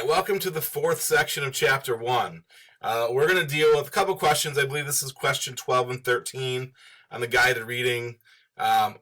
right, welcome to the fourth section of chapter 1. We're going to deal with a couple questions. I believe this is question 12 and 13 on the guided reading. I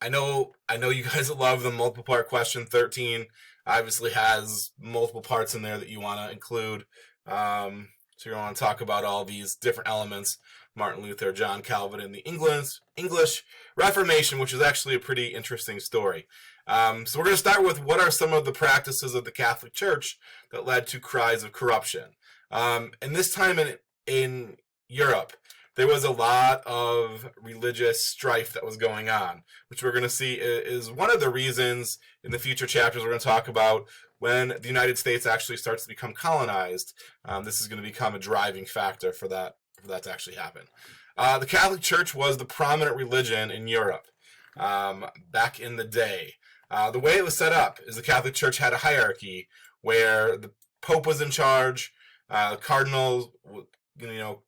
know you guys love the multiple part question. 13 obviously has multiple parts in there that you want to include. So you're going to talk about all these different elements: Martin Luther, John Calvin, and the English Reformation, which is actually a pretty interesting story. So we're going to start with what are some of the practices of the Catholic Church that led to cries of corruption. And this time in Europe, there was a lot of religious strife that was going on, which we're going to see is one of the reasons in the future chapters we're going to talk about when the United States actually starts to become colonized. This is going to become a driving factor for that to actually happen. The Catholic Church was the prominent religion in Europe back in the day. The way it was set up is the Catholic Church had a hierarchy where the Pope was in charge, the Cardinal,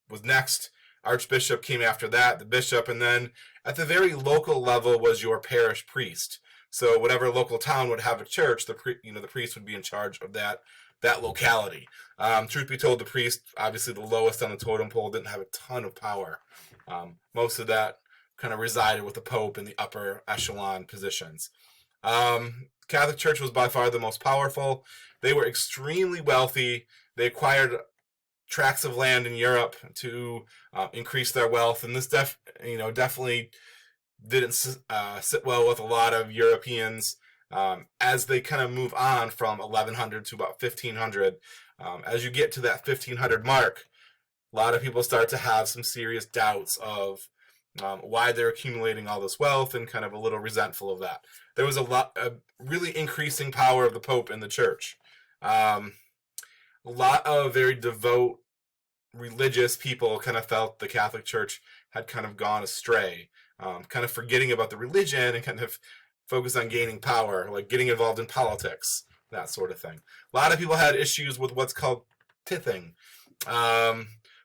was next, Archbishop came after that, the Bishop, and then at the very local level was your parish priest. So whatever local town would have a church, the priest would be in charge of that locality. Truth be told, the priest, obviously the lowest on the totem pole, didn't have a ton of power. Most of that kind of resided with the Pope in the upper echelon positions. Catholic Church was by far the most powerful. They were extremely wealthy. They acquired tracts of land in Europe to increase their wealth, and this definitely didn't sit well with a lot of Europeans as they kind of move on from 1100 to about 1500. As you get to that 1500 mark, a lot of people start to have some serious doubts of why they're accumulating all this wealth and kind of a little resentful of that. There was a really increasing power of the Pope in the church. A lot of very devout religious people kind of felt the Catholic Church had kind of gone astray, kind of forgetting about the religion and kind of focused on gaining power, like getting involved in politics, that sort of thing. A lot of people had issues with what's called tithing,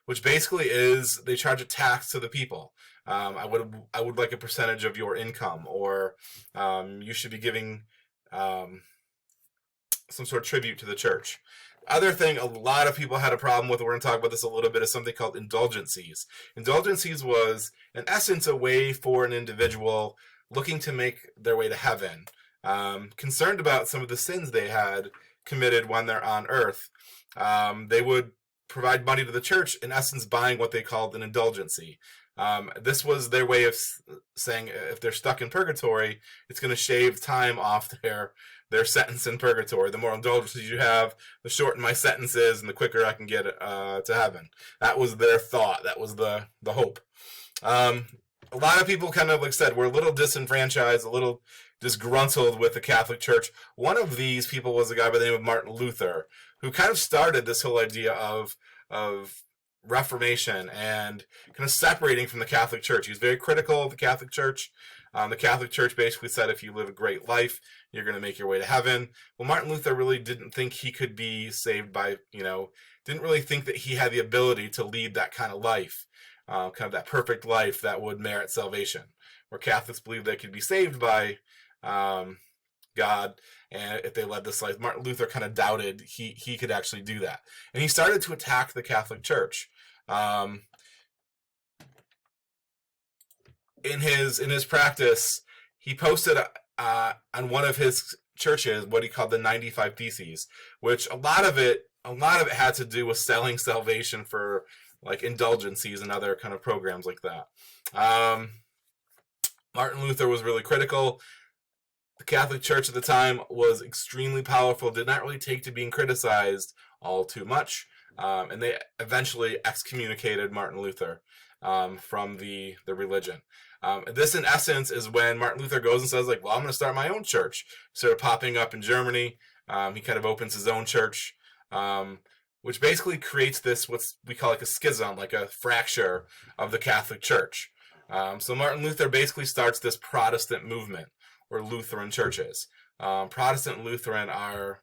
which basically is they charge a tax to the people. I would like a percentage of your income, or you should be giving some sort of tribute to the church. Other thing a lot of people had a problem with, we're going to talk about this a little bit, is something called indulgencies. Indulgencies was, in essence, a way for an individual looking to make their way to heaven, concerned about some of the sins they had committed when they're on earth. They would provide money to the church, in essence buying what they called an indulgency. This was their way of saying if they're stuck in purgatory, it's going to shave time off their sentence in purgatory. The more indulgences you have, the shorter my sentence is, and the quicker I can get to heaven. That was their thought. That was the hope. A lot of people kind of, like I said, were a little disenfranchised, a little disgruntled with the Catholic Church. One of these people was a guy by the name of Martin Luther, who kind of started this whole idea of Reformation and kind of separating from the Catholic Church. He was very critical of the Catholic Church. The Catholic Church basically said if you live a great life, you're going to make your way to heaven. Well, Martin Luther really didn't think he could be saved by, didn't really think that he had the ability to lead that kind of life, kind of that perfect life that would merit salvation, where Catholics believed they could be saved by God, and if they led this life. Martin Luther kind of doubted he could actually do that, and he started to attack the Catholic Church. In his practice, he posted on one of his churches what he called the 95 Theses, which a lot of it had to do with selling salvation for like indulgencies and other kind of programs like that. Martin Luther was really critical. The Catholic Church at the time was extremely powerful, did not really take to being criticized all too much, and they eventually excommunicated Martin Luther from the religion. This, in essence, is when Martin Luther goes and says, I'm going to start my own church. Started popping up in Germany. He kind of opens his own church, which basically creates this, what we call like a schism, like a fracture of the Catholic Church. So Martin Luther basically starts this Protestant movement, or Lutheran churches. Protestant and Lutheran are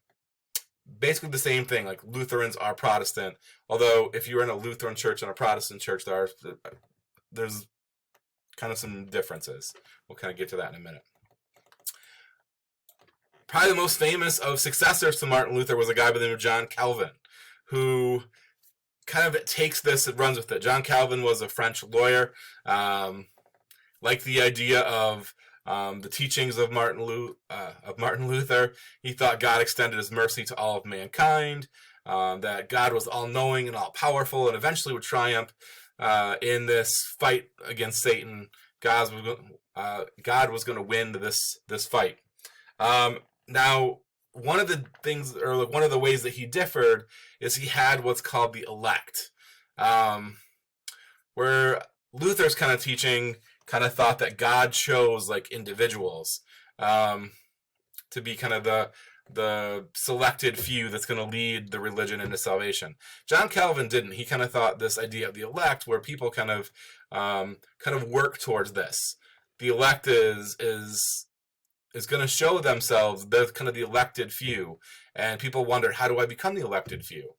basically the same thing. Like Lutherans are Protestant, although if you're in a Lutheran church and a Protestant church, there's kind of some differences. We'll kind of get to that in a minute. Probably the most famous of successors to Martin Luther was a guy by the name of John Calvin, who kind of takes this and runs with it. John Calvin was a French lawyer, liked the idea of the teachings of Martin Luther. He thought God extended his mercy to all of mankind, that God was all-knowing and all-powerful, and eventually would triumph in this fight against Satan. God was going to win this fight. Now, one of the things, or one of the ways that he differed, is he had what's called the elect, where Luther's kind of teaching kind of thought that God chose like individuals to be kind of the selected few that's going to lead the religion into salvation. John Calvin didn't. He kind of thought this idea of the elect, where people kind of work towards this. The elect is going to show themselves, they're kind of the elected few, and people wonder, how do I become the elected few?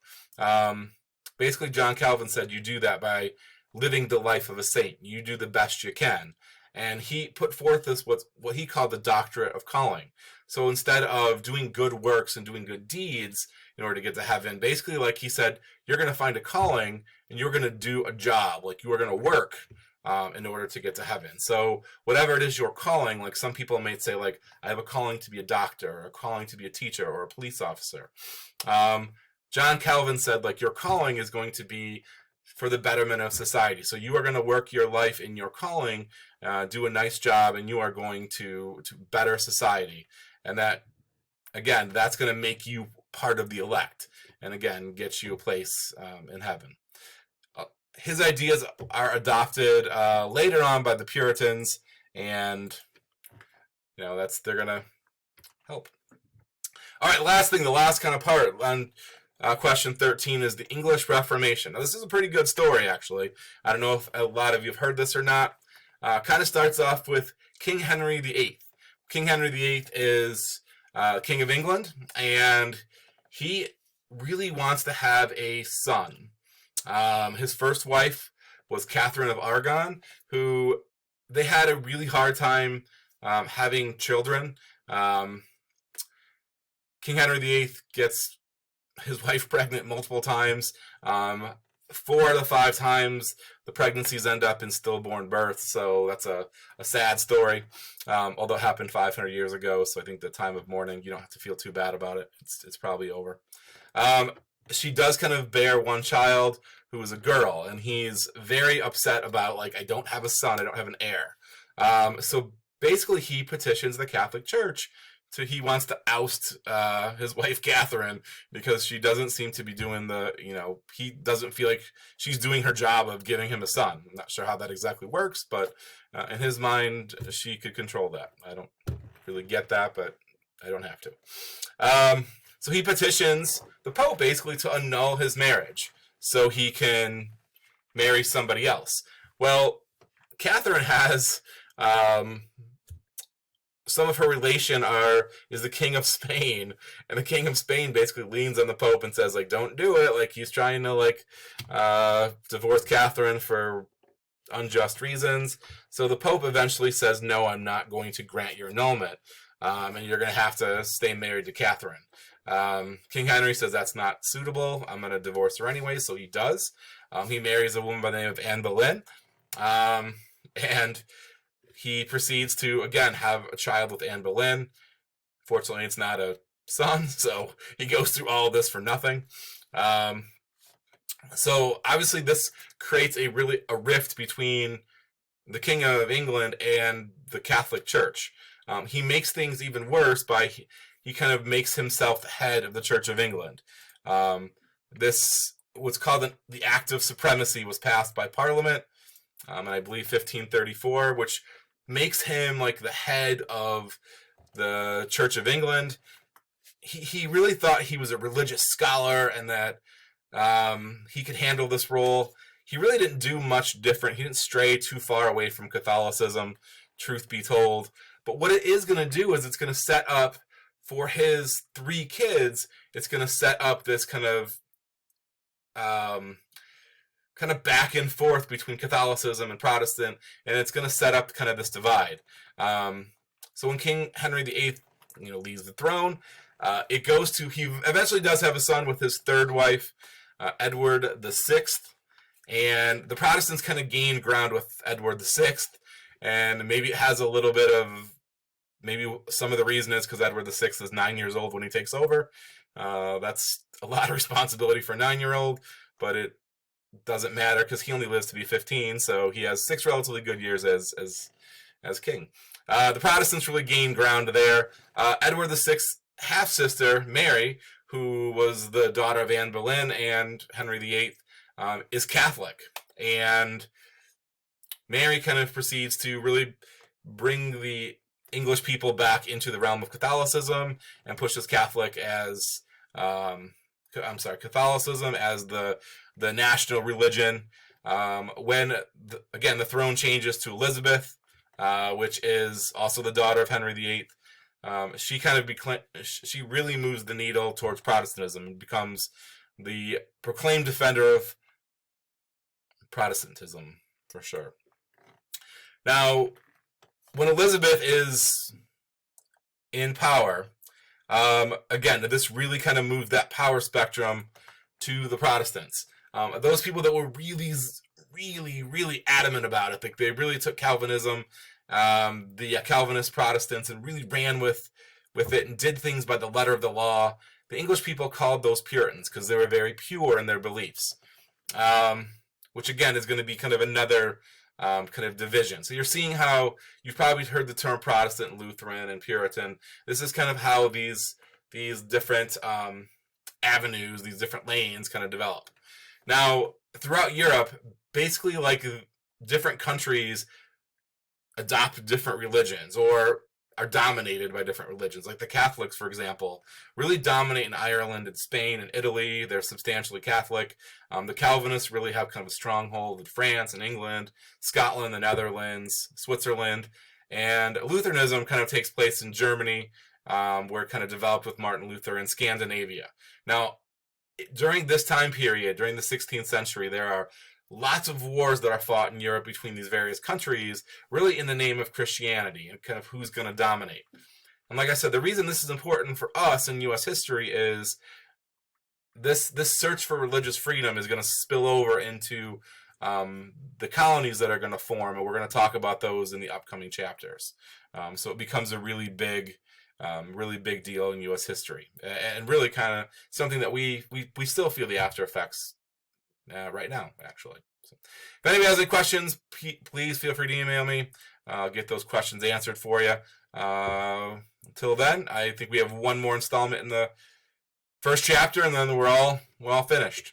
Basically, John Calvin said you do that by living the life of a saint. You do the best you can. And he put forth this what he called the doctrine of calling. So instead of doing good works and doing good deeds in order to get to heaven, basically, like he said, you're going to find a calling and you're going to do a job, like you are going to work in order to get to heaven. So whatever it is you're calling, like some people may say, like, I have a calling to be a doctor, or a calling to be a teacher, or a police officer. John Calvin said, like, your calling is going to be for the betterment of society. So you are going to work your life in your calling, do a nice job, and you are going to better society. And that, again, that's going to make you part of the elect, and again, get you a place in heaven. His ideas are adopted later on by the Puritans, and they're going to help. All right, last thing, the last kind of part on question 13 is the English Reformation. Now, this is a pretty good story, actually. I don't know if a lot of you have heard this or not. Kind of starts off with King Henry VIII. King Henry VIII is King of England, and he really wants to have a son. His first wife was Catherine of Aragon, who they had a really hard time having children. King Henry VIII gets his wife pregnant multiple times. 4 out of 5 times the pregnancies end up in stillborn births, so that's a sad story. Although it happened 500 years ago, so I think the time of mourning, you don't have to feel too bad about it. It's probably over. She does kind of bear one child who is a girl, and he's very upset about, like, I don't have a son, I don't have an heir. So basically he petitions the Catholic Church he wants to oust his wife Catherine, because she doesn't seem to be doing he doesn't feel like she's doing her job of giving him a son. I'm not sure how that exactly works, but in his mind, she could control that. I don't really get that, but I don't have to. So he petitions the Pope basically to annul his marriage so he can marry somebody else. Well, Catherine has some of her relation is the King of Spain, and the King of Spain basically leans on the Pope and says, like, don't do it. Like, he's trying to divorce Catherine for unjust reasons. So the Pope eventually says, no, I'm not going to grant your annulment, and you're going to have to stay married to Catherine. King Henry says that's not suitable. I'm going to divorce her anyway, so he does. He marries a woman by the name of Anne Boleyn, and he proceeds to, again, have a child with Anne Boleyn. Fortunately, it's not a son, so he goes through all of this for nothing. So obviously this creates a rift between the King of England and the Catholic Church. He makes things even worse by he kind of makes himself the head of the Church of England. This, what's called the Act of Supremacy, was passed by Parliament, and I believe 1534, which makes him like the head of the Church of England. He really thought he was a religious scholar and that he could handle this role. He really didn't do much different. He didn't stray too far away from Catholicism, truth be told. But what it is going to do is it's going to set up, for his 3 kids, it's going to set up this kind of back and forth between Catholicism and Protestant, and it's going to set up kind of this divide. So when King Henry VIII leaves the throne. It goes to, he eventually does have a son with his third wife, Edward VI, and the Protestants kind of gain ground with Edward VI, and maybe it has a little bit of, maybe some of the reason is because Edward VI is 9 years old when he takes over. That's a lot of responsibility for a 9-year-old, but it doesn't matter because he only lives to be 15, so he has 6 relatively good years as king. The Protestants really gained ground there. Edward VI's half-sister, Mary, who was the daughter of Anne Boleyn and Henry VIII, is Catholic. And Mary kind of proceeds to really bring the English people back into the realm of Catholicism and pushes Catholicism as the national religion. When, again, the throne changes to Elizabeth, which is also the daughter of Henry VIII, she really moves the needle towards Protestantism and becomes the proclaimed defender of Protestantism, for sure. Now, when Elizabeth is in power, again, this really kind of moved that power spectrum to the Protestants. Those people that were really, really, really adamant about it, they really took Calvinism, the Calvinist Protestants, and really ran with it and did things by the letter of the law. The English people called those Puritans because they were very pure in their beliefs, which again is going to be kind of another kind of division. So you're seeing how you've probably heard the term Protestant, Lutheran, and Puritan. This is kind of how these different avenues, these different lanes kind of develop. Now, throughout Europe, basically like different countries adopt different religions or are dominated by different religions. Like the Catholics, for example, really dominate in Ireland and Spain and Italy. They're substantially Catholic. The Calvinists really have kind of a stronghold in France and England, Scotland, the Netherlands, Switzerland. And Lutheranism kind of takes place in Germany, where it kind of developed with Martin Luther, in Scandinavia. Now, during this time period, during the 16th century, there are lots of wars that are fought in Europe between these various countries, really in the name of Christianity and kind of who's going to dominate. And like I said, the reason this is important for us in U.S. history is this search for religious freedom is going to spill over into the colonies that are going to form, and we're going to talk about those in the upcoming chapters. So it becomes a really big deal in U.S. history, and really kind of something that we still feel the after effects right now, actually. So if anybody has any questions, please feel free to email me. I'll get those questions answered for you. Until then, I think we have one more installment in the first chapter, and then we're all finished.